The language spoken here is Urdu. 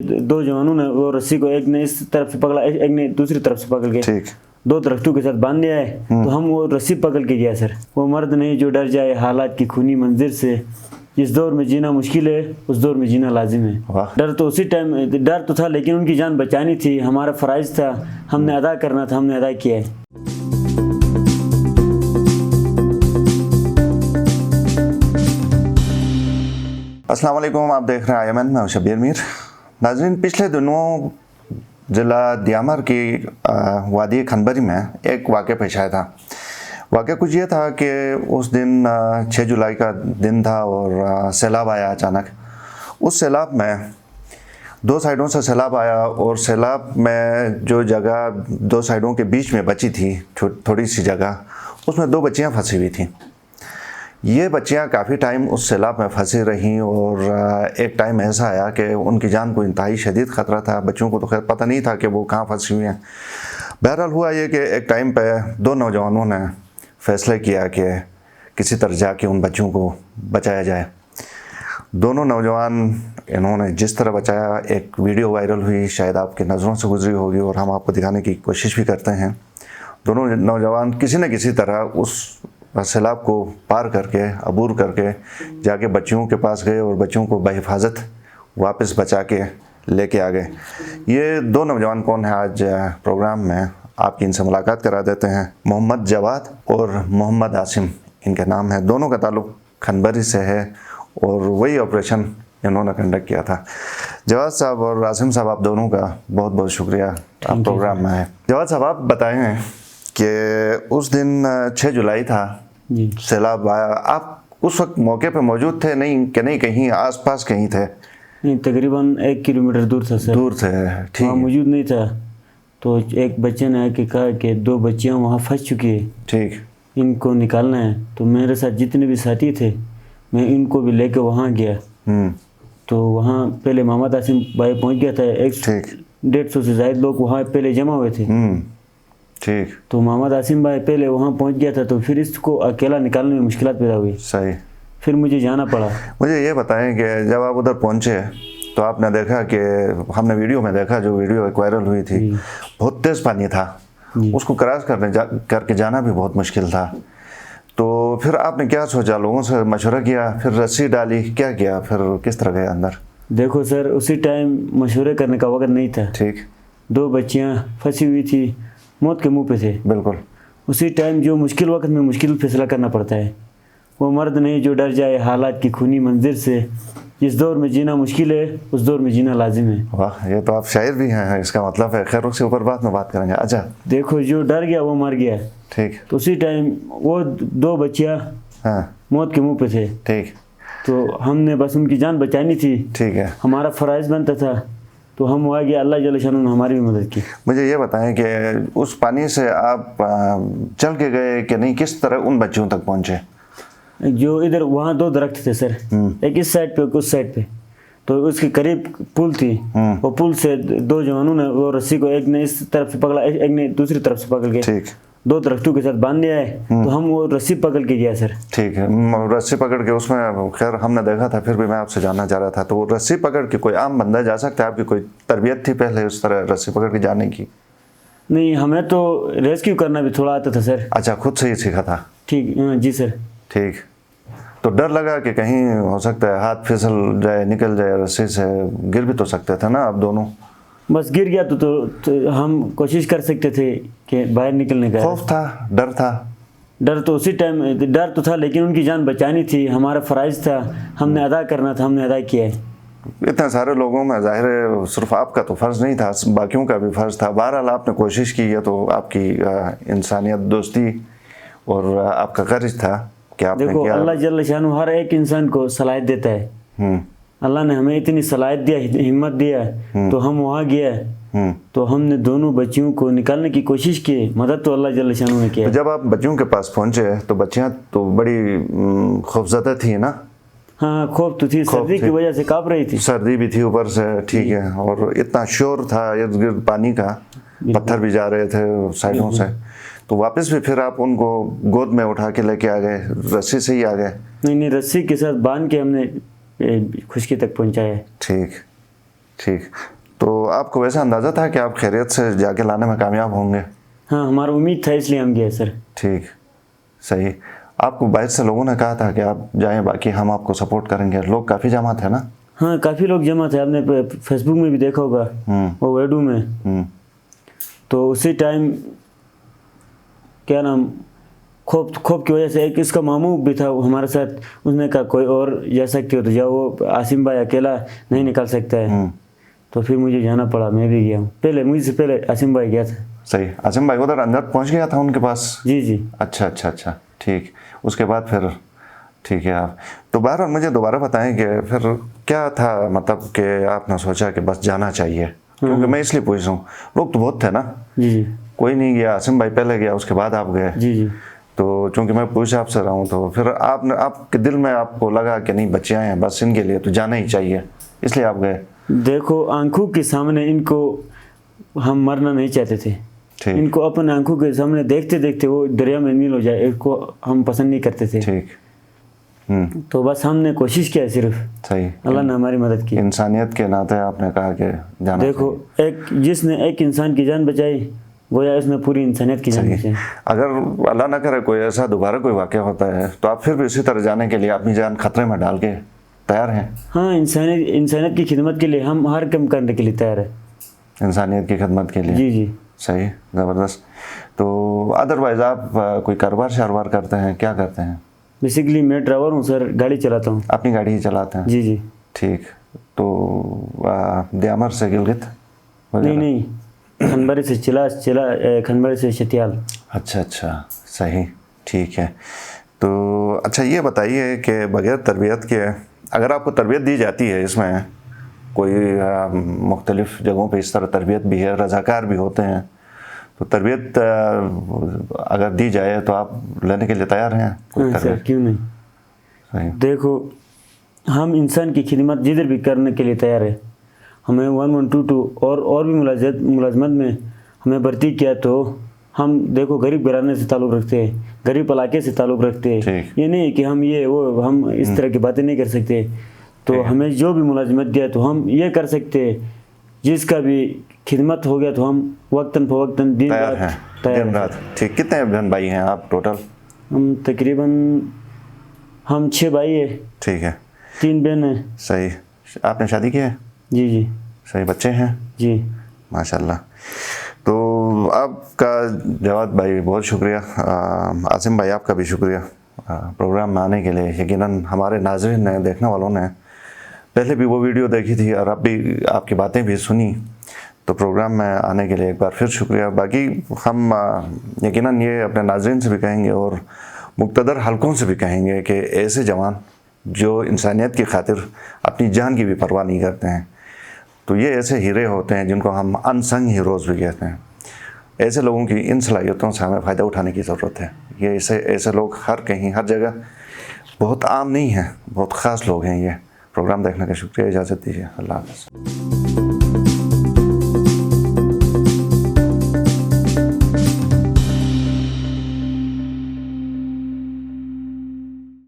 دو جوانوں نے وہ رسی کو ایک نے اس طرف سے پکڑا ایک نے دوسری طرف سے پکڑ کے دو درختوں کے ساتھ باندھ دیا ہے تو ہم وہ رسی پکڑ کے گیا سر. وہ مرد نہیں جو ڈر جائے حالات کی خونی منظر سے, جس دور میں جینا مشکل ہے اس دور میں جینا لازم ہے. ڈر تو اسی ٹائم ڈر تو تھا لیکن ان کی جان بچانی تھی, ہمارا فرائض تھا, ہم نے ادا کرنا تھا, ہم نے ادا کیا ہے. السلام علیکم, آپ دیکھ رہے ہیں IMN, میں شبیر میر. ناظرین, پچھلے دنوں ضلع دیامر کی وادی کھنبری میں ایک واقعہ پیش آیا تھا. واقعہ کچھ یہ تھا کہ اس دن 6 جولائی کا دن تھا اور سیلاب آیا اچانک. اس سیلاب میں 2 سائڈوں سے سیلاب آیا اور سیلاب میں جو جگہ 2 سائڈوں کے بیچ میں بچی تھی, تھوڑی سی جگہ, اس میں 2 بچیاں پھنسی ہوئی تھیں. یہ بچیاں کافی ٹائم اس سیلاب میں پھنسی رہیں اور ایک ٹائم ایسا آیا کہ ان کی جان کو انتہائی شدید خطرہ تھا. بچوں کو تو خیر پتہ نہیں تھا کہ وہ کہاں پھنسی ہوئی ہیں. بہرحال ہوا یہ کہ ایک ٹائم پہ 2 نوجوانوں نے فیصلہ کیا کہ کسی طرح جا کے ان بچوں کو بچایا جائے. دونوں نوجوان انہوں نے جس طرح بچایا, ایک ویڈیو وائرل ہوئی, شاید آپ کی نظروں سے گزری ہوگی اور ہم آپ کو دکھانے کی کوشش بھی کرتے ہیں. دونوں نوجوان کسی نہ کسی طرح اس سیلاب کو پار کر کے, عبور کر کے جا کے بچیوں کے پاس گئے اور بچوں کو بحفاظت واپس بچا کے لے کے آ گئے. یہ 2 نوجوان کون ہیں آج پروگرام میں آپ کی ان سے ملاقات کرا دیتے ہیں. محمد جواد اور محمد عاصم ان کے نام ہیں. دونوں کا تعلق کھنبری سے ہے اور وہی آپریشن انہوں نے کنڈکٹ کیا تھا. جواد صاحب اور عاصم صاحب, آپ دونوں کا بہت بہت شکریہ, آپ پروگرام میں آئے. جواد صاحب, آپ بتائیں کہ اس دن 6 جولائی تھا, سیلاب آیا, آپ اس وقت موقع پہ موجود تھے نہیں کہ نہیں کہیں آس پاس کہیں تھے؟ نہیں, تقریباً 1 کلومیٹر دور تھا سر. دور تھے, ٹھیک. وہاں موجود نہیں تھا تو ایک بچے نے آ کے کہا کہ 2 بچیاں وہاں پھنس چکی ہے, ٹھیک, ان کو نکالنا ہے. تو میرے ساتھ جتنے بھی ساتھی تھے میں ان کو بھی لے کے وہاں گیا. تو وہاں پہلے محمد عاصم بھائی پہنچ گیا تھا. 150 سے زائد لوگ وہاں پہلے جمع ہوئے تھے. ٹھیک. تو محمد عاصم بھائی پہلے وہاں پہنچ گیا تھا تو پھر اس کو اکیلا نکالنے میں مشکلات پیدا ہوئی. صحیح. پھر مجھے جانا پڑا. مجھے یہ بتائیں کہ جب آپ ادھر پہنچے تو آپ نے دیکھا کہ ہم نے ویڈیو میں دیکھا, جو ویڈیو ایک وائرل ہوئی تھی, بہت تیز پانی تھا, اس کو کراس کر کے جانا بھی بہت مشکل تھا. تو پھر آپ نے کیا سوچا, لوگوں سے مشورہ کیا, پھر رسی ڈالی, کیا کیا, پھر کس طرح گئے اندر؟ دیکھو سر, اسی ٹائم مشورے کرنے کا وقت نہیں تھا. ٹھیک. 2 بچیاں پھنسی ہوئی تھی, موت کے منہ پہ تھے. بالکل. اسی ٹائم جو مشکل وقت میں مشکل فیصلہ کرنا پڑتا ہے. وہ مرد نہیں جو ڈر جائے حالات کی خونی منظر سے, جس دور میں جینا مشکل ہے اس دور میں جینا لازم ہے. واہ, یہ تو آپ شاعر بھی ہیں, اس کا مطلب ہے. خیر, اس کے اوپر بعد میں بات کریں گے. اچھا, دیکھو جو ڈر گیا وہ مر گیا. ٹھیک. تو اسی ٹائم وہ 2 بچیاں موت کے منہ پہ تھے. ٹھیک. تو ہم نے بس ان کی جان بچانی تھی. ٹھیک ہے. ہمارا فرائض بنتا تھا تو ہم وہاں گیا. اللہ جل شانہ نے ہماری بھی مدد کی. مجھے یہ بتائیں کہ اس پانی سے آپ چل کے گئے کہ نہیں, کس طرح ان بچیوں تک پہنچے؟ جو ادھر وہاں 2 درخت تھے سر, ایک اس سائڈ پہ ایک اس سائڈ پہ. تو اس کے قریب پل تھی. وہ پل سے 2 جوانوں نے وہ رسی کو ایک نے اس طرف سے پکڑا ایک نے دوسری طرف سے پکڑ کے 2 درختوں کے ساتھ باندھ دیا ہے تو ہم وہ رسی پکڑ کے گیا سر. ٹھیک ہے. رسی پکڑ کے اس میں خیر ہم نے دیکھا تھا, پھر بھی میں آپ سے جاننا چاہ رہا تھا, تو وہ رسی پکڑ کے کوئی عام بندہ جا سکتا ہے؟ آپ کی کوئی تربیت تھی پہلے اس طرح رسی پکڑ کے جانے کی؟ نہیں, ہمیں تو ریسکیو کرنا بھی تھوڑا آتا تھا سر. اچھا, خود سے ہی سیکھا تھا؟ ٹھیک, جی سر. ٹھیک. تو ڈر لگا کہ کہیں ہو سکتا ہے ہاتھ پھسل جائے, نکل جائے رسی سے, گر بھی تو سکتے تھے نا آپ دونوں؟ بس گر گیا تو ہم کوشش کر سکتے تھے کہ باہر نکلنے کا. خوف تھا, ڈر تھا؟ ڈر تو اسی ٹائم ڈر تو تھا لیکن ان کی جان بچانی تھی, ہمارا فرائض تھا, ہم نے ادا کرنا تھا, ہم نے ادا کیا ہے. اتنے سارے لوگوں میں ظاہر ہے صرف آپ کا تو فرض نہیں تھا, باقیوں کا بھی فرض تھا. بہرحال آپ نے کوشش کی, ہے تو آپ کی انسانیت, دوستی اور آپ کا غرض تھا کہ آپ نے دیکھو کیا. اللہ جل شانہ ہر ایک انسان کو صلاحیت دیتا ہے. اللہ نے ہمیں اتنی صلاحیت دیا, ہمت دیا, تو ہم وہاں گیا تو ہم نے دونوں بچیوں کو نکالنے کی کوشش کی. مدد تو اللہ جل شانہ نے کیا. جب آپ بچیوں کے پاس پہنچے تو بچیاں تو بڑی خوفزدہ تھیں نا؟ ہاں, خوف تو تھی, سردی کی وجہ سے کانپ رہی تھی. سردی بھی تھی اوپر سے, ٹھیک ہے, اور اتنا شور تھا ارد گرد پانی کا, پتھر بھی جا رہے تھے سائڈوں سے. تو واپس بھی پھر آپ ان کو گود میں اٹھا کے لے کے آ گئے, رسی سے ہی آ گئے؟ نہیں, رسی کے ساتھ باندھ کے ہم نے خشکی تک پہنچایا. ٹھیک. ٹھیک. تو آپ کو ویسا اندازہ تھا کہ آپ خیریت سے جا کے لانے میں کامیاب ہوں گے؟ ہاں ہمارا امید تھا اس لیے ہم گئے سر. ٹھیک صحیح. آپ کو باہر سے لوگوں نے کہا تھا کہ آپ جائیں باقی ہم آپ کو سپورٹ کریں گے؟ لوگ کافی جمع تھے نا؟ ہاں کافی لوگ جمع تھے, آپ نے فیس بک میں بھی دیکھا ہوگا وہ ویڈو میں. تو اسی ٹائم کیا نام خوف کی وجہ سے ایک اس کا ماموں بھی تھا ہمارے ساتھ, اس نے کہا کوئی اور جا سکتے ہو تو جاؤ, وہ عاصم بھائی اکیلا نہیں نکل سکتا ہے. تو پھر مجھے جانا پڑا, میں بھی گیا ہوں. پہلے مجھ سے پہلے عاصم بھائی گیا تھا. صحیح. عاصم بھائی ادھر اندر پہنچ گیا تھا ان کے پاس؟ جی جی. اچھا. ٹھیک. اس کے بعد پھر ٹھیک ہے آپ تو بہرحال مجھے دوبارہ بتائیں کہ پھر کیا تھا مطلب کہ آپ نے سوچا کہ بس جانا چاہیے؟ کیونکہ میں اس لیے پوچھ رہا ہوں, لوگ تو بہت تھے نا. جی. کوئی نہیں گیا, عاصم بھائی پہلے گیا, اس کے بعد آپ گئے. جی. تو چونکہ میں پوچھ آپ سے رہا ہوں تو پھر آپ کے دل میں آپ کو لگا کہ نہیں بچے ہیں بس ان کے لیے تو جانا ہی چاہیے, اس لیے آپ گئے؟ دیکھو آنکھوں کے سامنے ان کو ہم مرنا نہیں چاہتے تھے. ان کو اپنے آنکھوں کے سامنے دیکھتے دیکھتے وہ دریا میں نیل ہو جائے, اس کو ہم پسند نہیں کرتے تھے. ٹھیک. تو بس ہم نے کوشش کیا صرف. صحیح. اللہ نے ہماری مدد کی. انسانیت کے ناطے آپ نے کہا کہ جانا. دیکھو جس نے ایک انسان کی جان بچائی گویا اس نے پوری انسانیت کی جان بچائی. اگر اللہ نہ کرے کوئی ایسا دوبارہ کوئی واقعہ ہوتا ہے تو آپ پھر بھی اسی طرح جانے کے لیے اپنی جان خطرے میں ڈال کے تیار ہیں؟ ہاں انسانیت کی خدمت کے لیے ہم ہر کام کرنے کے لیے تیار ہیں. انسانیت کی خدمت کے لیے. جی جی. صحیح, زبردست. تو ادروائز آپ کوئی کاروبار شاروبار کرتے ہیں, کیا کرتے ہیں؟ بیسیکلی میں ڈرائیور ہوں سر, گاڑی چلاتا ہوں. اپنی گاڑی ہی چلاتے ہیں؟ جی جی. ٹھیک. تو دیامر سے گلگت؟ نہیں, کھنبری سے کھنبری سے شتیال. اچھا. صحیح. ٹھیک ہے. تو اچھا یہ بتائیے کہ بغیر تربیت کے اگر آپ کو تربیت دی جاتی ہے, اس میں کوئی مختلف جگہوں پہ اس طرح تربیت بھی ہے, رضاکار بھی ہوتے ہیں, تو تربیت اگر دی جائے تو آپ لینے کے لیے تیار ہیں؟ سر کیوں نہیں. صحیح. دیکھو ہم انسان کی خدمت جدھر بھی کرنے کے لیے تیار ہے. ہمیں 1122 اور بھی ملازمت میں ہمیں بھرتی کیا تو ہم دیکھو غریب گھرانے سے تعلق رکھتے ہیں, غریب علاقے سے تعلق رکھتے ہیں. یہ نہیں کہ ہم ہم اس طرح کی باتیں نہیں کر سکتے. تو ہمیں جو بھی ملازمت دیا تو ہم یہ کر سکتے ہیں, جس کا بھی خدمت ہو گیا تو ہم وقتاً فوقتاً دن رات. ٹھیک. کتنے بہن بھائی ہیں آپ ٹوٹل؟ ہم تقریباً 6 بھائی ہیں. ٹھیک ہے. 3 بہن ہیں. صحیح. آپ نے شادی کی ہے؟ جی. صحیح. بچے ہیں؟ جی ماشاء اللہ. تو آپ کا جواد بھائی بہت شکریہ, عاصم بھائی آپ کا بھی شکریہ پروگرام میں آنے کے لیے. یقیناً ہمارے ناظرین نے, دیکھنے والوں نے پہلے بھی وہ ویڈیو دیکھی تھی اور اب بھی آپ کی باتیں بھی سنی, تو پروگرام میں آنے کے لیے ایک بار پھر شکریہ. باقی ہم یقیناً یہ اپنے ناظرین سے بھی کہیں گے اور مقتدر حلقوں سے بھی کہیں گے کہ ایسے جوان جو انسانیت کی خاطر اپنی جان کی بھی پرواہ نہیں کرتے ہیں, تو یہ ایسے ہیرے ہوتے ہیں جن کو ہم انسنگ ہیروز بھی کہتے ہیں. ایسے لوگوں کی ان صلاحیتوں سے ہمیں فائدہ اٹھانے کی ضرورت ہے. یہ ایسے لوگ ہر کہیں ہر جگہ بہت عام نہیں ہیں, بہت خاص لوگ ہیں یہ. پروگرام دیکھنے کا شکریہ, اجازت دیجیے. اللہ حافظ.